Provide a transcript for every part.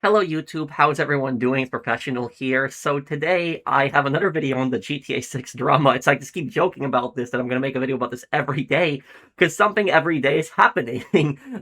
Hello YouTube, how's everyone doing? It's Professional here. So today I have another video on the GTA 6 drama. It's like I just keep joking about this that I'm gonna make a video about this every day because something every day is happening.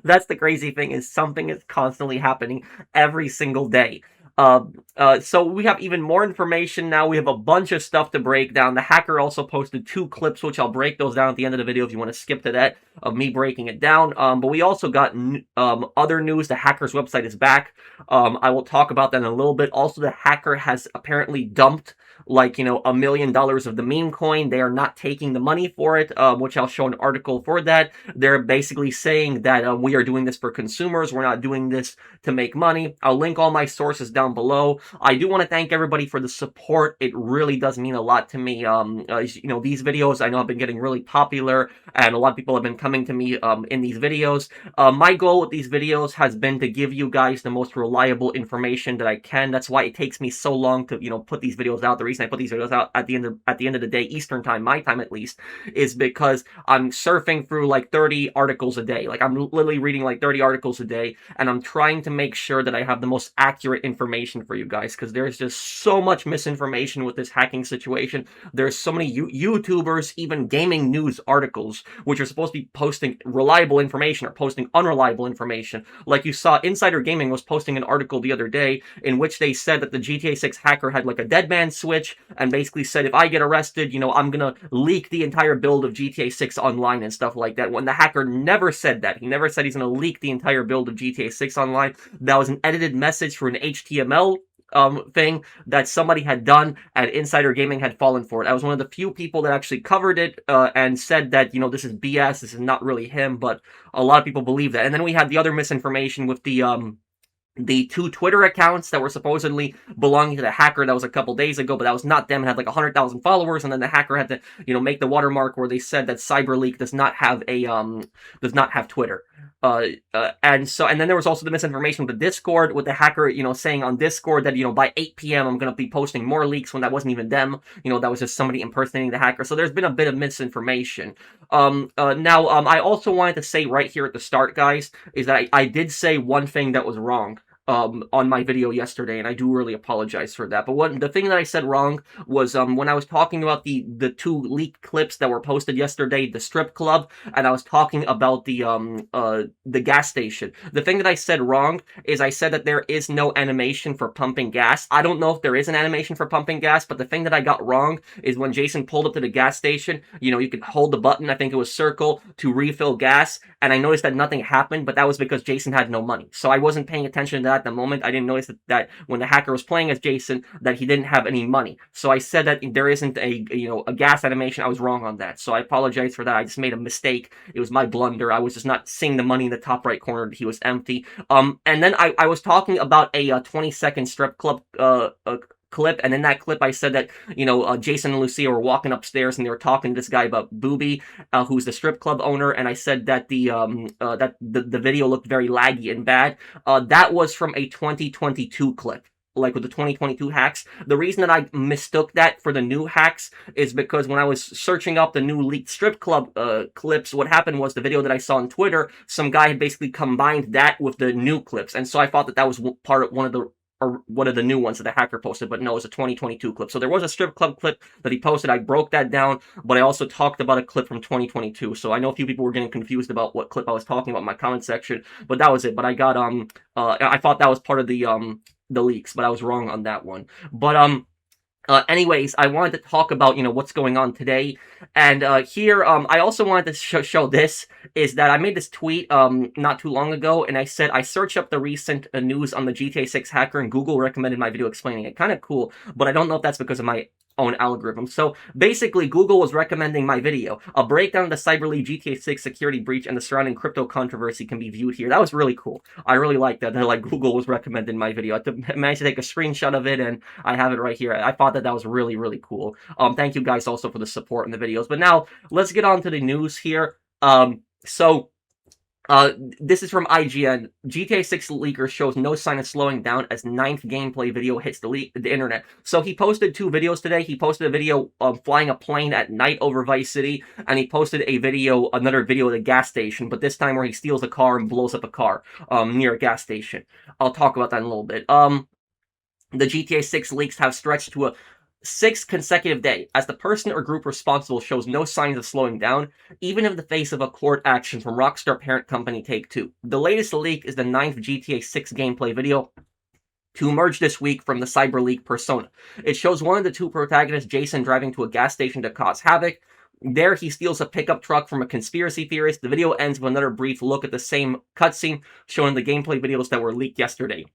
That's the crazy thing, is something is constantly happening every single day. So we have even more information now. We have a bunch of stuff to break down. The hacker also posted 2 clips, which I'll break those down at the end of the video if you want to skip to that, of me breaking it down. But we also got other news. The hacker's website is back. I will talk about that in a little bit. Also, the hacker has apparently dumped like, $1 million of the meme coin. They are not taking the money for it, which I'll show an article for that. They're basically saying that we are doing this for consumers. We're not doing this to make money. I'll link all my sources down below. I do want to thank everybody for the support. It really does mean a lot to me. These videos I know have been getting really popular, and a lot of people have been coming to me in these videos. My goal with these videos has been to give you guys the most reliable information that I can. That's why it takes me so long to, put these videos out. The reason I put these videos out at the end of the day, Eastern time, my time at least, is because I'm surfing through like 30 articles a day. Like, I'm literally reading like 30 articles a day, and I'm trying to make sure that I have the most accurate information for you guys, because there's just so much misinformation with this hacking situation. There's so many YouTubers, even gaming news articles, which are supposed to be posting reliable information, are posting unreliable information. Like, you saw Insider Gaming was posting an article the other day in which they said that the GTA 6 hacker had like a dead man switch, and basically said, if I get arrested, I'm gonna leak the entire build of GTA 6 online and stuff like that, when the hacker never said that. He never said he's gonna leak the entire build of GTA 6 online. That was an edited message for an HTML thing that somebody had done, and Insider Gaming had fallen for it. I was one of the few people that actually covered it and said that, this is BS, this is not really him, but a lot of people believe that. And then we had the other misinformation with the 2 Twitter accounts that were supposedly belonging to the hacker. That was a couple days ago, but that was not them. It had like 100,000 followers, and then the hacker had to, make the watermark where they said that CyberLeak does not have Twitter. And then there was also the misinformation with the Discord, with the hacker, saying on Discord that, by 8 p.m. I'm going to be posting more leaks, when that wasn't even them. That was just somebody impersonating the hacker. So there's been a bit of misinformation. I also wanted to say right here at the start, guys, is that I did say one thing that was wrong on my video yesterday, and I do really apologize for that. But the thing that I said wrong was when I was talking about the 2 leaked clips that were posted yesterday, the strip club, and I was talking about the gas station. The thing that I said wrong is I said that there is no animation for pumping gas. I don't know if there is an animation for pumping gas, but the thing that I got wrong is when Jason pulled up to the gas station, you could hold the button, I think it was circle, to refill gas, and I noticed that nothing happened, but that was because Jason had no money. So I wasn't paying attention to that at the moment. I didn't notice that when the hacker was playing as Jason, that he didn't have any money. So I said that there isn't a gas animation. I was wrong on that. So I apologize for that. I just made a mistake. It was my blunder. I was just not seeing the money in the top right corner. He was empty. And then I was talking about a 20-second strip club clip, and in that clip I said that Jason and Lucia were walking upstairs and they were talking to this guy about Booby, who's the strip club owner, and I said that the video looked very laggy and bad. That was from a 2022 clip, like with the 2022 hacks. The reason that I mistook that for the new hacks is because when I was searching up the new leaked strip club clips, what happened was the video that I saw on Twitter, some guy had basically combined that with the new clips, and so I thought that was one of the new ones that the hacker posted, but no, it was a 2022 clip. So there was a strip club clip that he posted. I broke that down, but I also talked about a clip from 2022. So I know a few people were getting confused about what clip I was talking about in my comment section, but that was it. But I got I thought that was part of the leaks, but I was wrong on that one. But anyways, I wanted to talk about, what's going on today. And here, I also wanted to show this, is that I made this tweet not too long ago, and I said I searched up the recent news on the GTA 6 hacker, and Google recommended my video explaining it. Kind of cool, but I don't know if that's because of my own algorithm. So basically, Google was recommending my video. A breakdown of the CyberLeak GTA 6 security breach and the surrounding crypto controversy can be viewed here. That was really cool. I really liked that. Like, Google was recommending my video. I managed to take a screenshot of it, and I have it right here. I thought that was really, really cool. Thank you guys also for the support in the videos. But now let's get on to the news here. So Uh, this is from IGN. GTA 6 leaker shows no sign of slowing down as ninth gameplay video hits the internet. So he posted two videos today. He posted a video of flying a plane at night over Vice City, and he posted another video at a gas station, but this time where he steals a car and blows up a car near a gas station. I'll talk about that in a little bit. The GTA 6 leaks have stretched to a sixth consecutive day, as the person or group responsible shows no signs of slowing down, even in the face of a court action from Rockstar parent company Take-Two. The latest leak is the ninth GTA 6 gameplay video to emerge this week from the cyber leak persona. It shows one of the two protagonists, Jason, driving to a gas station to cause havoc. There, he steals a pickup truck from a conspiracy theorist. The video ends with another brief look at the same cutscene shown in the gameplay videos that were leaked yesterday.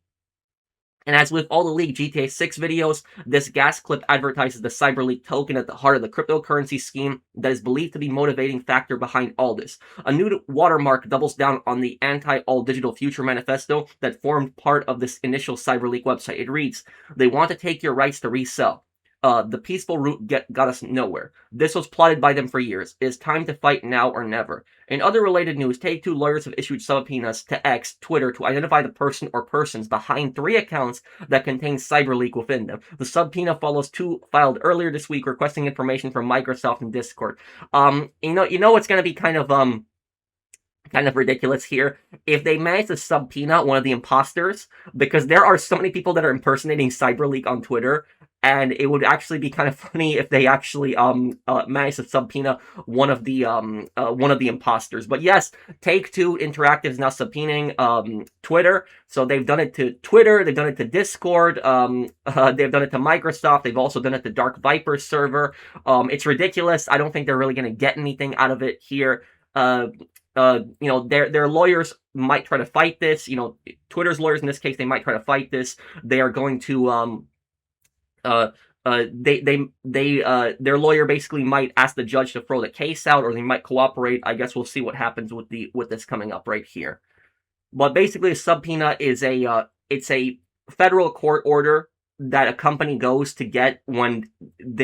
And as with all the leaked GTA 6 videos, this gas clip advertises the CyberLeak token at the heart of the cryptocurrency scheme that is believed to be motivating factor behind all this. A new watermark doubles down on the anti-all digital future manifesto that formed part of this initial CyberLeak website. It reads, "They want to take your rights to resell. The peaceful route got us nowhere. This was plotted by them for years. It is time to fight now or never." In other related news, Take-Two lawyers have issued subpoenas to X, Twitter, to identify the person or persons behind 3 accounts that contain CyberLeak within them. The subpoena follows 2 filed earlier this week requesting information from Microsoft and Discord. You know what's going to be kind of ridiculous here if they manage to subpoena one of the imposters, because there are so many people that are impersonating CyberLeak on Twitter, and it would actually be kind of funny if they actually managed to subpoena one of the imposters. But yes, Take-Two Interactive is now subpoenaing Twitter. So they've done it to Twitter, they've done it to Discord, they've done it to Microsoft, they've also done it to Dark Viper server. It's ridiculous. I don't think they're really going to get anything out of it here. Their lawyers might try to fight this. Twitter's lawyers in this case, they might try to fight this. They are going to their lawyer basically might ask the judge to throw the case out, or they might cooperate. I guess we'll see what happens with this coming up right here. But basically, a subpoena is it's a federal court order that a company goes to get when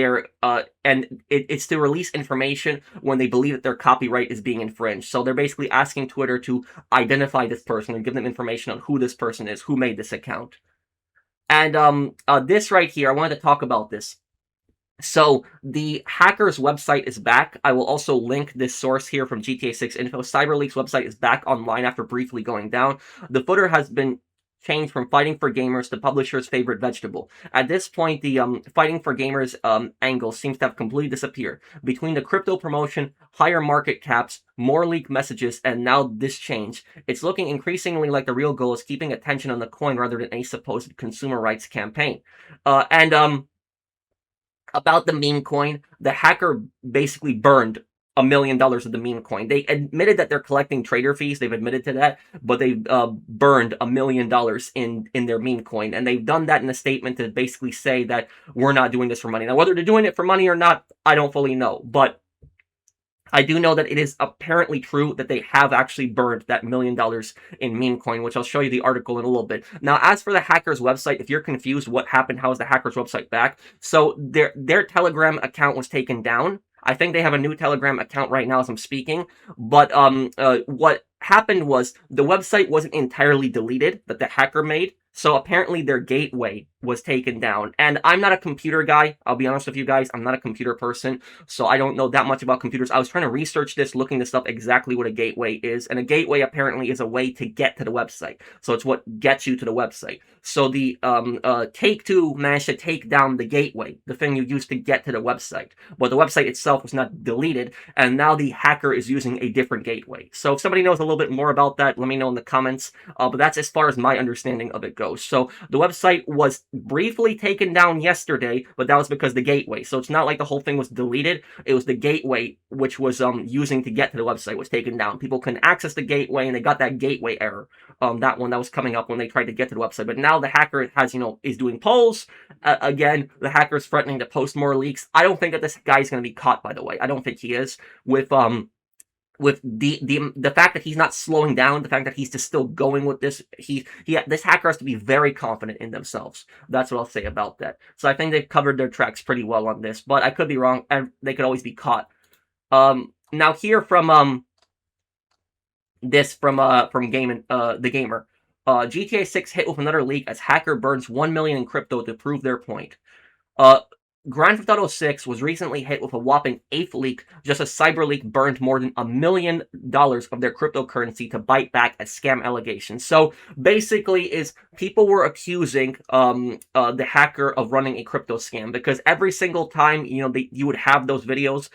it's to release information when they believe that their copyright is being infringed. So they're basically asking Twitter to identify this person and give them information on who this person is, who made this account. And this right here, I wanted to talk about this. So the hacker's website is back. I will also link this source here from GTA 6 info. CyberLeak's website is back online after briefly going down. The footer has been changed from fighting for gamers to publisher's favorite vegetable. At this point, the fighting for gamers angle seems to have completely disappeared. Between the crypto promotion, higher market caps, more leaked messages, and now this change, it's looking increasingly like the real goal is keeping attention on the coin rather than a supposed consumer rights campaign. About the meme coin, the hacker basically burned $1 million of the meme coin. They admitted that they're collecting trader fees. They've admitted to that, but they burned $1 million in their meme coin, and they've done that in a statement to basically say that we're not doing this for money. Now, whether they're doing it for money or not, I don't fully know, but I do know that it is apparently true that they have actually burned that $1 million in meme coin, which I'll show you the article in a little bit. Now, as for the hacker's website, if you're confused what happened, how is the hacker's website back? So their Telegram account was taken down. I think they have a new Telegram account right now as I'm speaking. But what happened was the website wasn't entirely deleted that the hacker made. So apparently their gateway was taken down. And I'm not a computer guy. I'll be honest with you guys. I'm not a computer person. So I don't know that much about computers. I was trying to research this, looking this up exactly what a gateway is. And a gateway apparently is a way to get to the website. So it's what gets you to the website. So the Take-Two managed to take down the gateway, the thing you use to get to the website. But the website itself was not deleted. And now the hacker is using a different gateway. So if somebody knows a little bit more about that, let me know in the comments. But that's as far as my understanding of it goes. So the website was briefly taken down yesterday, but that was because the gateway. So it's not like the whole thing was deleted. It was the gateway which was using to get to the website was taken down. People couldn't access the gateway, and they got that gateway error. That one that was coming up when they tried to get to the website. But now the hacker has, is doing polls. Again, the hacker is threatening to post more leaks. I don't think that this guy's going to be caught, by the way. I don't think he is. With the fact that he's not slowing down, the fact that he's just still going with this, this hacker has to be very confident in themselves. That's what I'll say about that. So I think they've covered their tracks pretty well on this, but I could be wrong, and they could always be caught. Now here from This from Game the Gamer. GTA 6 hit with another leak as hacker burns 1 million in crypto to prove their point. Uh, Grand Theft Auto 6 was recently hit with a whopping eighth leak, just as CyberLeak burned more than $1 million of their cryptocurrency to bite back at scam allegations. So basically, is people were accusing the hacker of running a crypto scam, because every single time you would have those videos,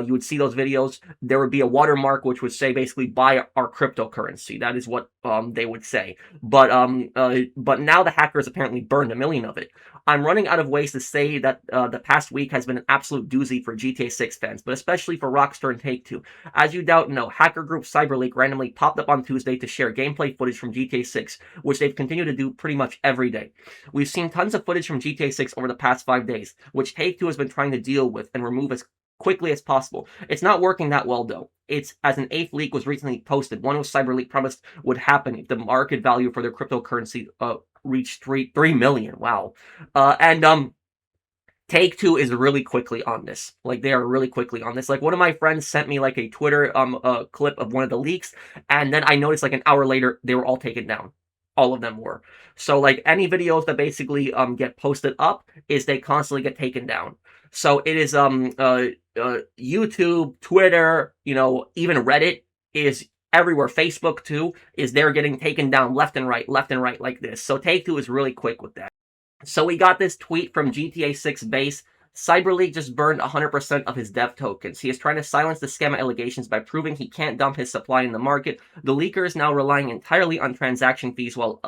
you would see those videos, there would be a watermark which would say basically buy our cryptocurrency. That is what they would say. But now the hackers apparently burned 1 million of it. I'm running out of ways to say that the past week has been an absolute doozy for GTA 6 fans, but especially for Rockstar and Take-Two. As you doubt know, hacker group CyberLeak randomly popped up on Tuesday to share gameplay footage from GTA 6, which they've continued to do pretty much every day. We've seen tons of footage from GTA 6 over the past 5 days, which Take-Two has been trying to deal with and remove as quickly as possible. It's not working that well, though. It's as an eighth leak was recently posted. One was CyberLeak promised would happen if the market value for their cryptocurrency reached 3 million. Wow. And Take-Two is really quickly on this. Like, they are really quickly on this. Like, one of my friends sent me like a Twitter clip of one of the leaks, and then I noticed like an hour later they were all taken down. All of them were. So like any videos that basically get posted up is they constantly get taken down. So it is YouTube, Twitter, even Reddit is everywhere. Facebook too is they're getting taken down left and right like this. So Take-Two is really quick with that. So we got this tweet from GTA 6 base. CyberLeak just burned 100% of his dev tokens. He is trying to silence the scam allegations by proving he can't dump his supply in the market. The leaker is now relying entirely on transaction fees while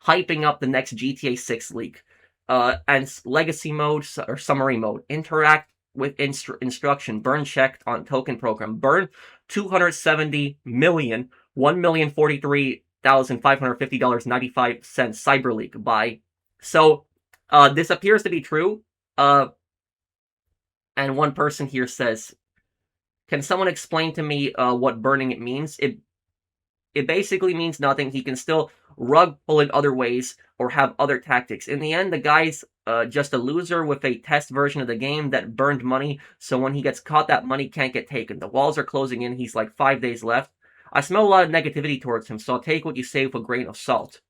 hyping up the next GTA 6 leak. And legacy mode or summary mode. Interact with instruction. Burn checked on token program. Burn 270 million, $1,043,550.95 CyberLeak by. So this appears to be true. And one person here says, "Can someone explain to me what burning it means?" It basically means nothing. He can still rug pull in other ways or have other tactics. In the end, the guy's just a loser with a test version of the game that burned money, so when he gets caught, that money can't get taken. The walls are closing in. He's like 5 days left. I smell a lot of negativity towards him, so I'll take what you say with a grain of salt.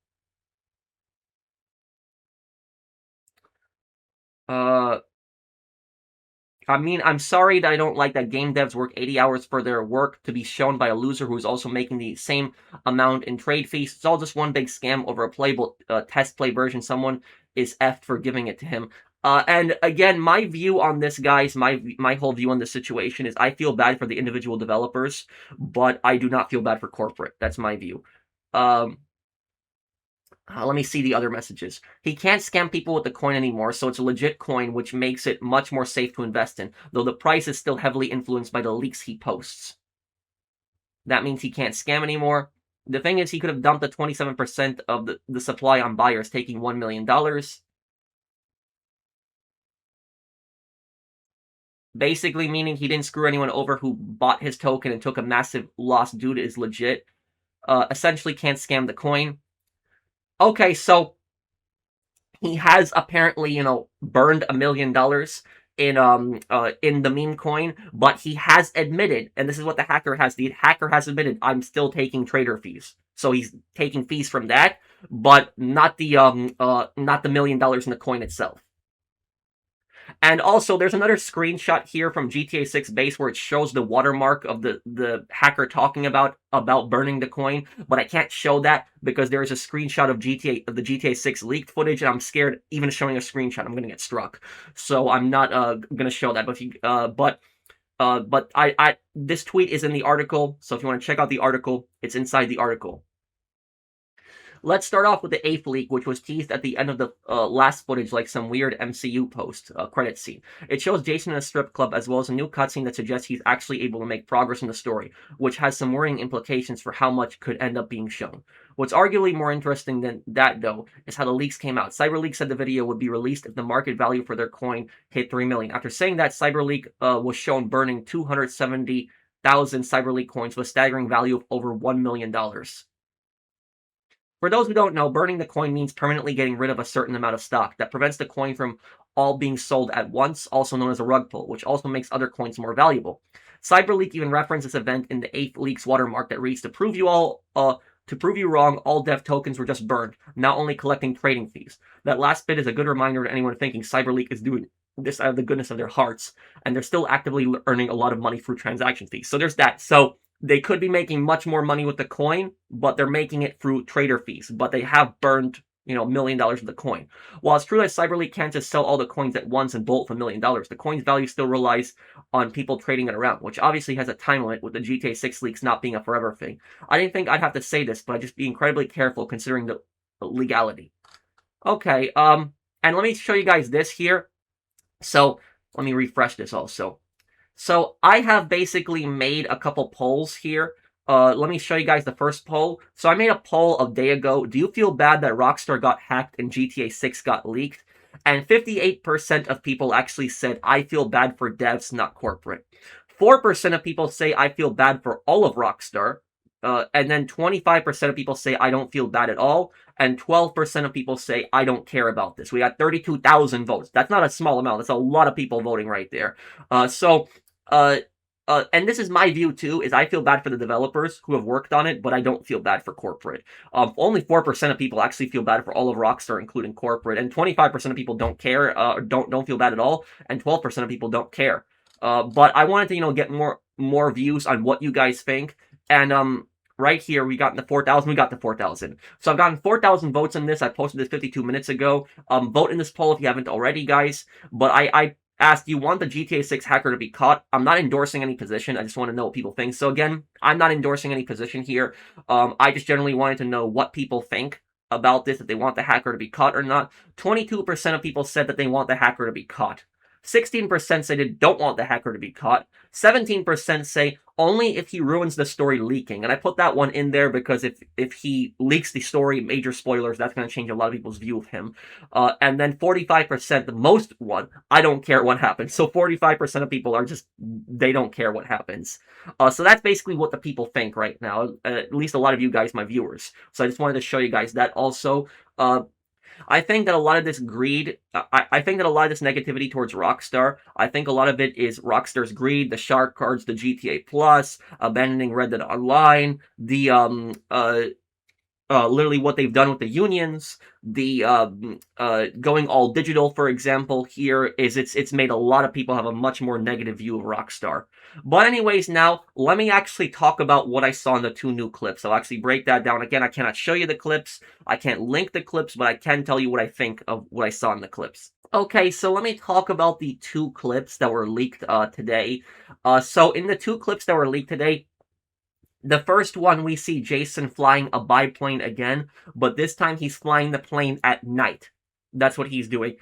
I mean, I'm sorry that I don't like that game devs work 80 hours for their work to be shown by a loser who's also making the same amount in trade fees. It's all just one big scam over a playable test play version. Someone is effed for giving it to him. And again, my view on this, guys, my whole view on this situation is I feel bad for the individual developers, but I do not feel bad for corporate. That's my view. Let me see the other messages. He can't scam people with the coin anymore, so it's a legit coin, which makes it much more safe to invest in, though the price is still heavily influenced by the leaks he posts. That means he can't scam anymore. The thing is, he could have dumped the 27% of the supply on buyers, taking $1 million. Basically meaning he didn't screw anyone over who bought his token and took a massive loss due to his legit. Essentially can't scam the coin. Okay, so he has apparently, burned $1 million in the meme coin, but he has admitted, and this is what the hacker has admitted, I'm still taking trader fees. So he's taking fees from that, but not the $1 million in the coin itself. And also, there's another screenshot here from GTA 6 base where it shows the watermark of the hacker talking about burning the coin, but I can't show that because there is a screenshot of the GTA 6 leaked footage, and I'm scared even showing a screenshot, I'm gonna get struck. So I'm not gonna show that. But this tweet is in the article, so if you want to check out the article, it's inside the article. Let's start off with the eighth leak, which was teased at the end of the last footage like some weird MCU post credit scene. It shows Jason in a strip club as well as a new cutscene that suggests he's actually able to make progress in the story, which has some worrying implications for how much could end up being shown. What's arguably more interesting than that, though, is how the leaks came out. CyberLeak said the video would be released if the market value for their coin hit $3 million. After saying that, CyberLeak was shown burning 270,000 CyberLeak coins with a staggering value of over $1 million. For those who don't know, burning the coin means permanently getting rid of a certain amount of stock that prevents the coin from all being sold at once, also known as a rug pull, which also makes other coins more valuable. CyberLeak even referenced this event in the 8th leak's watermark that reads, to prove you wrong, all dev tokens were just burned, not only collecting trading fees. That last bit is a good reminder to anyone thinking CyberLeak is doing this out of the goodness of their hearts, and they're still actively earning a lot of money through transaction fees. So there's that. So they could be making much more money with the coin, but they're making it through trader fees. But they have burned, $1 million of the coin. While it's true that CyberLeak can't just sell all the coins at once and bolt for $1 million, the coin's value still relies on people trading it around, which obviously has a time limit with the GTA 6 leaks not being a forever thing. I didn't think I'd have to say this, but I'd just be incredibly careful considering the legality. Okay, and let me show you guys this here. So, let me refresh this also. So, I have basically made a couple polls here. Let me show you guys the first poll. So I made a poll a day ago. Do you feel bad that Rockstar got hacked and GTA 6 got leaked? And 58% of people actually said, I feel bad for devs, not corporate. 4% of people say, I feel bad for all of Rockstar. And then 25% of people say, I don't feel bad at all. And 12% of people say, I don't care about this. We got 32,000 votes. That's not a small amount. That's a lot of people voting right there. And this is my view too, is I feel bad for the developers who have worked on it, but I don't feel bad for corporate. Only 4% of people actually feel bad for all of Rockstar, including corporate, and 25% of people don't care, don't feel bad at all, and 12% of people don't care. But I wanted to, get more views on what you guys think, and right here we got the 4,000. We got the 4,000. So I've gotten 4,000 votes on this. I posted this 52 minutes ago. Vote in this poll if you haven't already, guys. But I asked, do you want the GTA 6 hacker to be caught? I'm not endorsing any position. I just want to know what people think. So again, I'm not endorsing any position here. I just generally wanted to know what people think about this, if they want the hacker to be caught or not. 22% of people said that they want the hacker to be caught. 16% say they don't want the hacker to be caught. 17% say only if he ruins the story leaking. And I put that one in there because if he leaks the story, major spoilers, that's going to change a lot of people's view of him. And then 45%, the most one, I don't care what happens. So 45% of people are just, they don't care what happens. So that's basically what the people think right now. At least a lot of you guys, my viewers. So I just wanted to show you guys that also. I think that a lot of this greed, I think that a lot of this negativity towards Rockstar, I think a lot of it is Rockstar's greed, the shark cards, the GTA Plus, abandoning Red Dead Online, the, literally what they've done with the unions, the going all digital, for example, here is it's made a lot of people have a much more negative view of Rockstar. But anyways, now let me actually talk about what I saw in the 2 new clips. I'll actually break that down. Again, I cannot show you the clips, I can't link the clips, but I can tell you what I think of what I saw in the clips. Okay, so let me talk about the 2 clips that were leaked today. So in the 2 clips that were leaked today, the first one, we see Jason flying a biplane again, but this time he's flying the plane at night. That's what he's doing.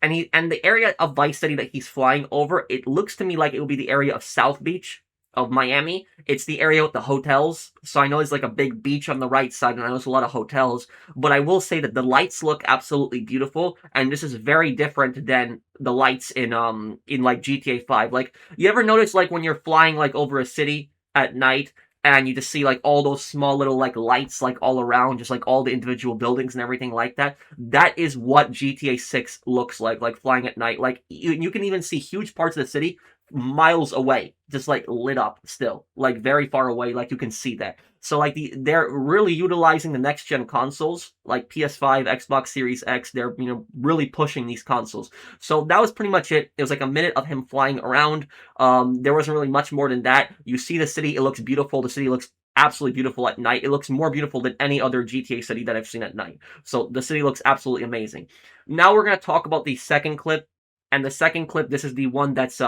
And the area of Vice City that he's flying over, it looks to me like it will be the area of South Beach of Miami. It's the area with the hotels. So I know there's like a big beach on the right side, and I know there's a lot of hotels. But I will say that the lights look absolutely beautiful, and this is very different than the lights in like GTA 5. Like, you ever notice like when you're flying like over a city at night, and you just see like all those small little like lights like all around, just like all the individual buildings and everything like that. That is what GTA 6 looks like flying at night. Like you can even see huge parts of the city miles away, just like lit up still, like very far away, like you can see that. So like they're really utilizing the next gen consoles, like PS5, Xbox Series X. They're really pushing these consoles. So that was pretty much it. It was like a minute of him flying around. There wasn't really much more than that. You see the city, it looks beautiful. The city looks absolutely beautiful at night. It looks more beautiful than any other GTA city that I've seen at night. So the city looks absolutely amazing. Now we're gonna talk about the second clip, and the second clip, this is the one that's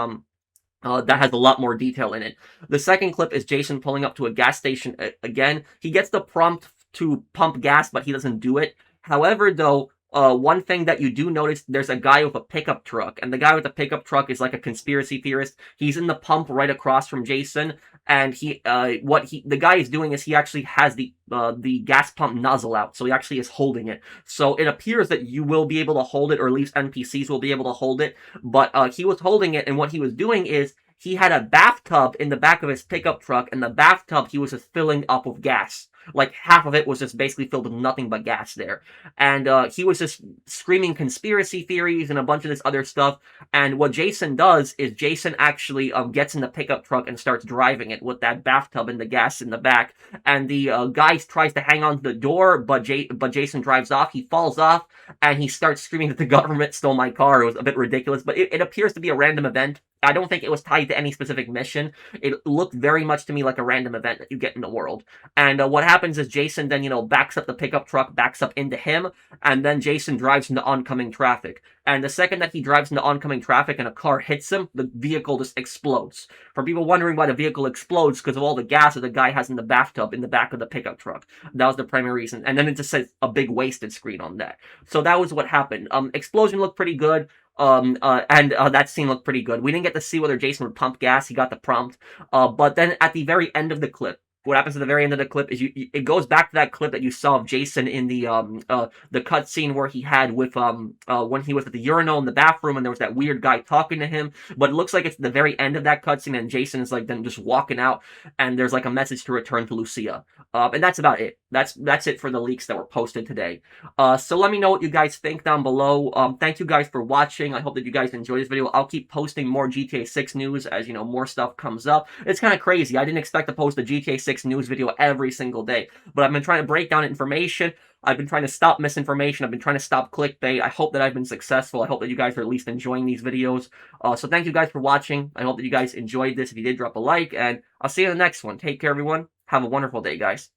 that has a lot more detail in it. The second clip is Jason pulling up to a gas station again. He gets the prompt to pump gas, but he doesn't do it. However, though, one thing that you do notice, there's a guy with a pickup truck, and the guy with the pickup truck is like a conspiracy theorist. He's in the pump right across from Jason, and the guy is doing is he actually has the gas pump nozzle out, so he actually is holding it. So it appears that you will be able to hold it, or at least NPCs will be able to hold it, but he was holding it, and what he was doing is he had a bathtub in the back of his pickup truck, and the bathtub he was just filling up with gas. Like half of it was just basically filled with nothing but gas there. And he was just screaming conspiracy theories and a bunch of this other stuff. And what Jason does is Jason actually gets in the pickup truck and starts driving it with that bathtub and the gas in the back. And the guy tries to hang on to the door, but Jason drives off. He falls off, and he starts screaming that the government stole my car. It was a bit ridiculous, but it appears to be a random event. I don't think it was tied to any specific mission. It looked very much to me like a random event that you get in the world. And what happens is Jason then, backs up the pickup truck, backs up into him, and then Jason drives into oncoming traffic. And the second that he drives into oncoming traffic and a car hits him, the vehicle just explodes. For people wondering why the vehicle explodes, because of all the gas that the guy has in the bathtub in the back of the pickup truck. That was the primary reason. And then it just says a big wasted screen on that. So that was what happened. Explosion looked pretty good. That scene looked pretty good. We didn't get to see whether Jason would pump gas. He got the prompt. But then at the very end of the clip, what happens at the very end of the clip is it goes back to that clip that you saw of Jason in the cutscene where he had with when he was at the urinal in the bathroom and there was that weird guy talking to him. But it looks like it's the very end of that cutscene and Jason is like then just walking out and there's like a message to return to Lucia. And that's about it. That's it for the leaks that were posted today. So let me know what you guys think down below. Thank you guys for watching. I hope that you guys enjoyed this video. I'll keep posting more GTA 6 news as more stuff comes up. It's kind of crazy. I didn't expect to post a GTA 6 news video every single day, but I've been trying to break down information. I've been trying to stop misinformation. I've been trying to stop clickbait. I hope that I've been successful. I hope that you guys are at least enjoying these videos. So thank you guys for watching. I hope that you guys enjoyed this. If you did, drop a like, and I'll see you in the next one. Take care, everyone. Have a wonderful day, guys.